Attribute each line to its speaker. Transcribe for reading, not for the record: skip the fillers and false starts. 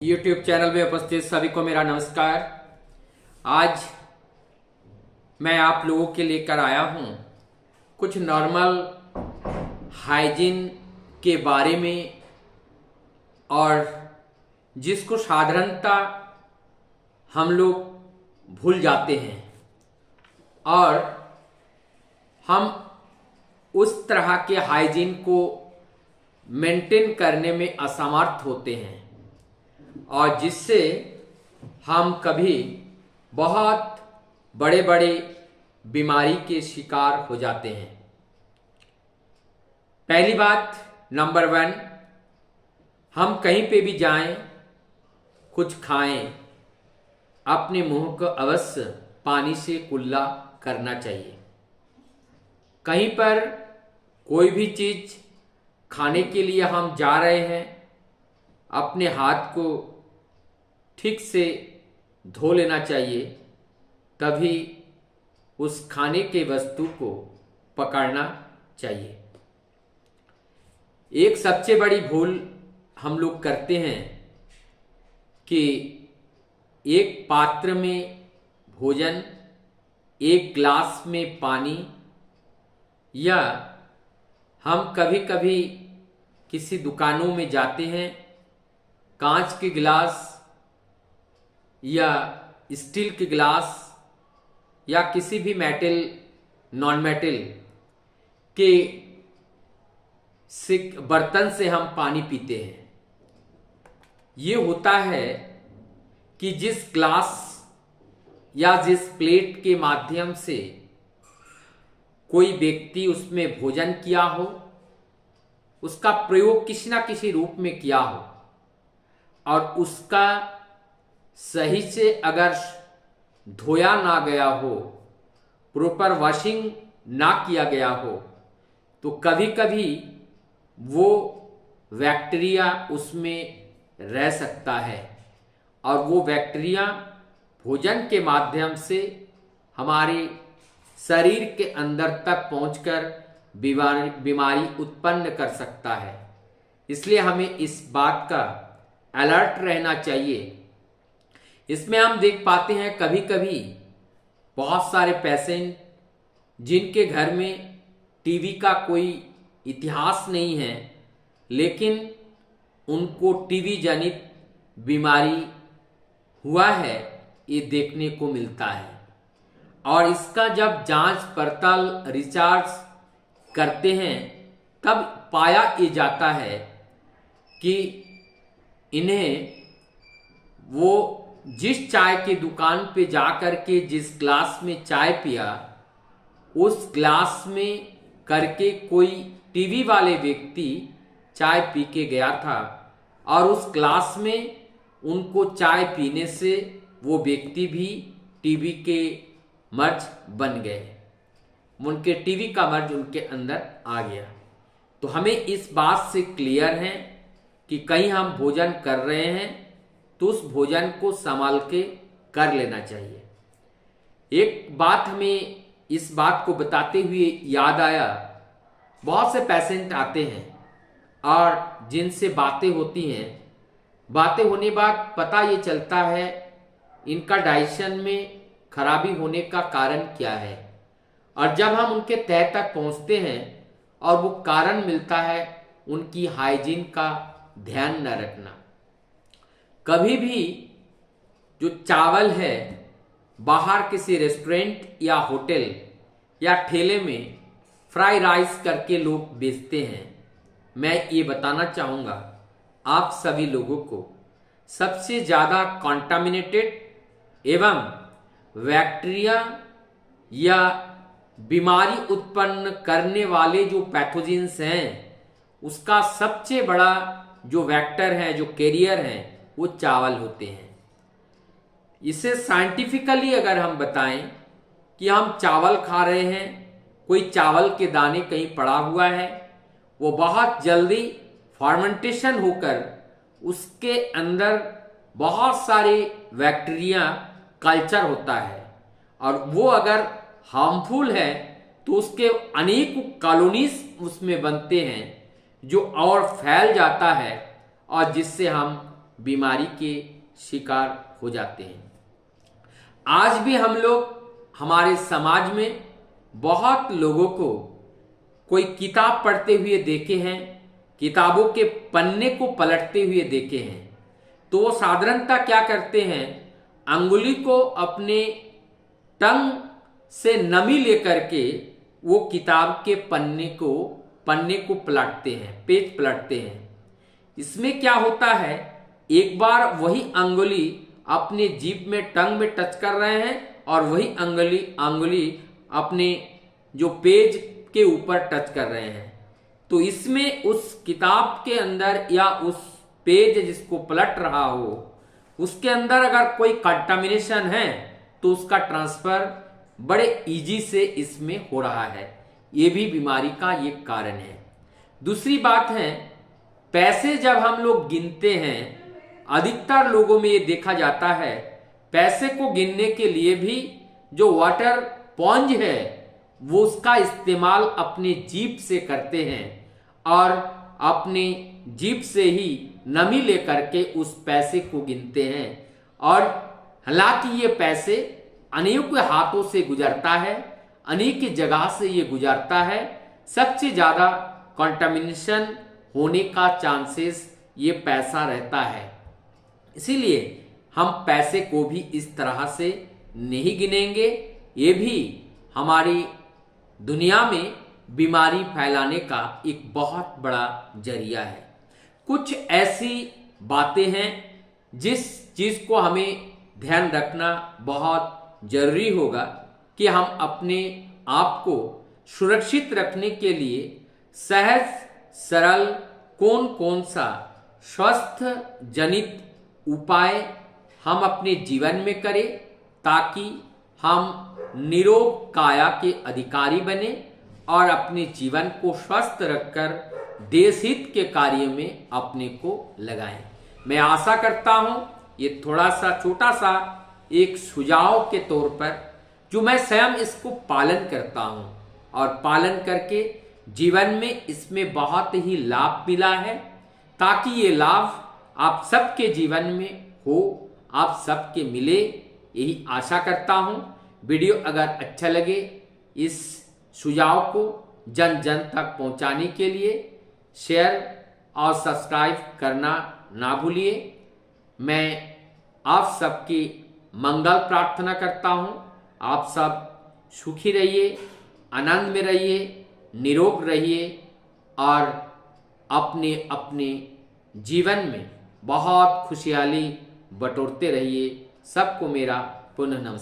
Speaker 1: YouTube channel में उपस्थित सभी को मेरा नमस्कार। आज मैं आप लोगों के लेकर आया हूं कुछ नॉर्मल हाइजीन के बारे में, और जिसको साधारणता हम लोग भूल जाते हैं और हम उस तरह के हाइजीन को मेंटेन करने में असमर्थ होते हैं, और जिससे हम कभी बहुत बड़े बड़े बीमारी के शिकार हो जाते हैं। पहली बात, नंबर 1, हम कहीं पे भी जाएं, कुछ खाएं, अपने मुंह को अवश्य पानी से कुल्ला करना चाहिए। कहीं पर कोई भी चीज खाने के लिए हम जा रहे हैं, अपने हाथ को ठीक से धो लेना चाहिए, तभी उस खाने के वस्तु को पकड़ना चाहिए। एक सबसे बड़ी भूल हम लोग करते हैं कि एक पात्र में भोजन, एक ग्लास में पानी, या हम कभी कभी किसी दुकानों में जाते हैं, कांच के गिलास या स्टील के गिलास या किसी भी मेटल, नॉन मेटल के बर्तन से हम पानी पीते हैं। ये होता है कि जिस ग्लास या जिस प्लेट के माध्यम से कोई व्यक्ति उसमें भोजन किया हो, उसका प्रयोग किसी ना किसी रूप में किया हो, और उसका सही से अगर धोया ना गया हो, प्रॉपर वॉशिंग ना किया गया हो, तो कभी कभी वो बैक्टीरिया उसमें रह सकता है, और वो बैक्टीरिया भोजन के माध्यम से हमारे शरीर के अंदर तक पहुंचकर बीमारी उत्पन्न कर सकता है। इसलिए हमें इस बात का अलर्ट रहना चाहिए। इसमें हम देख पाते हैं कभी कभी बहुत सारे पेशेंट जिनके घर में टीबी का कोई इतिहास नहीं है, लेकिन उनको टीबी जनित बीमारी हुआ है, ये देखने को मिलता है। और इसका जब जांच पड़ताल रिसर्च करते हैं, तब पाया ये जाता है कि इन्हें वो जिस चाय की दुकान पे जाकर के जिस ग्लास में चाय पिया, उस ग्लास में करके कोई टीबी वाले व्यक्ति चाय पी के गया था, और उस ग्लास में उनको चाय पीने से वो व्यक्ति भी टीबी के मर्ज बन गए, उनके टीबी का मर्ज उनके अंदर आ गया। तो हमें इस बात से क्लियर है कि कहीं हम भोजन कर रहे हैं तो उस भोजन को संभाल के कर लेना चाहिए। एक बात हमें इस बात को बताते हुए याद आया, बहुत से पेशेंट आते हैं और जिनसे बातें होती हैं, बातें होने बाद पता ये चलता है इनका डाइजेशन में खराबी होने का कारण क्या है, और जब हम उनके तह तक पहुंचते हैं और वो कारण मिलता है उनकी हाइजीन का ध्यान न रखना। कभी भी जो चावल है बाहर किसी रेस्टोरेंट या होटल या ठेले में फ्राई राइस करके लोग बेचते हैं, मैं ये बताना चाहूँगा आप सभी लोगों को, सबसे ज़्यादा कॉन्टामिनेटेड एवं बैक्टीरिया या बीमारी उत्पन्न करने वाले जो पैथोजेंस हैं, उसका सबसे बड़ा जो वेक्टर है, जो कैरियर है, वो चावल होते हैं। इसे साइंटिफिकली अगर हम बताएं कि हम चावल खा रहे हैं, कोई चावल के दाने कहीं पड़ा हुआ है, वो बहुत जल्दी फर्मेंटेशन होकर उसके अंदर बहुत सारे बैक्टीरिया कल्चर होता है, और वो अगर हार्मफुल है तो उसके अनेक कॉलोनीज उसमें बनते हैं, जो और फैल जाता है, और जिससे हम बीमारी के शिकार हो जाते हैं। आज भी हम लोग हमारे समाज में बहुत लोगों को कोई किताब पढ़ते हुए देखे हैं, किताबों के पन्ने को पलटते हुए देखे हैं, तो वो साधारणतः क्या करते हैं, अंगुली को अपने टंग से नमी लेकर के वो किताब के पन्ने को पलटते हैं, पेज पलटते हैं। इसमें क्या होता है, एक बार वही अंगुली अपने जीभ में टंग में टच कर रहे हैं और वही अंगुली अपने जो पेज के ऊपर टच कर रहे हैं, तो इसमें उस किताब के अंदर या उस पेज जिसको पलट रहा हो उसके अंदर अगर कोई कंटामिनेशन है तो उसका ट्रांसफर बड़े इजी से इसमें हो रहा है। ये भी बीमारी का ये कारण है। दूसरी बात है, पैसे जब हम लोग गिनते हैं, अधिकतर लोगों में ये देखा जाता है, पैसे को गिनने के लिए भी जो वाटर पॉन्ज है वो उसका इस्तेमाल अपने जीभ से करते हैं और अपने जीभ से ही नमी लेकर के उस पैसे को गिनते हैं। और हालांकि ये पैसे अनेक हाथों से गुजरता है, अनेक जगह से ये गुजरता है, सबसे ज्यादा कंटामिनेशन होने का चांसेस ये पैसा रहता है। इसीलिए हम पैसे को भी इस तरह से नहीं गिनेंगे। ये भी हमारी दुनिया में बीमारी फैलाने का एक बहुत बड़ा जरिया है। कुछ ऐसी बातें हैं जिस चीज को हमें ध्यान रखना बहुत जरूरी होगा कि हम अपने आप को सुरक्षित रखने के लिए सहज सरल कौन कौन सा स्वस्थ जनित उपाय हम अपने जीवन में करें ताकि हम निरोग काया के अधिकारी बने और अपने जीवन को स्वस्थ रखकर देश हित के कार्य में अपने को लगाएं। मैं आशा करता हूं ये थोड़ा सा छोटा सा एक सुझाव के तौर पर जो मैं स्वयं इसको पालन करता हूं और पालन करके जीवन में इसमें बहुत ही लाभ मिला है, ताकि ये लाभ आप सबके जीवन में हो, आप सबके मिले, यही आशा करता हूं। वीडियो अगर अच्छा लगे इस सुझाव को जन जन तक पहुंचाने के लिए शेयर और सब्सक्राइब करना ना भूलिए। मैं आप सबकी मंगल प्रार्थना करता हूं। आप सब सुखी रहिए, आनंद में रहिए, निरोग रहिए और अपने अपने जीवन में बहुत खुशहाली बटोरते रहिए। सबको मेरा पुनः नमस्कार।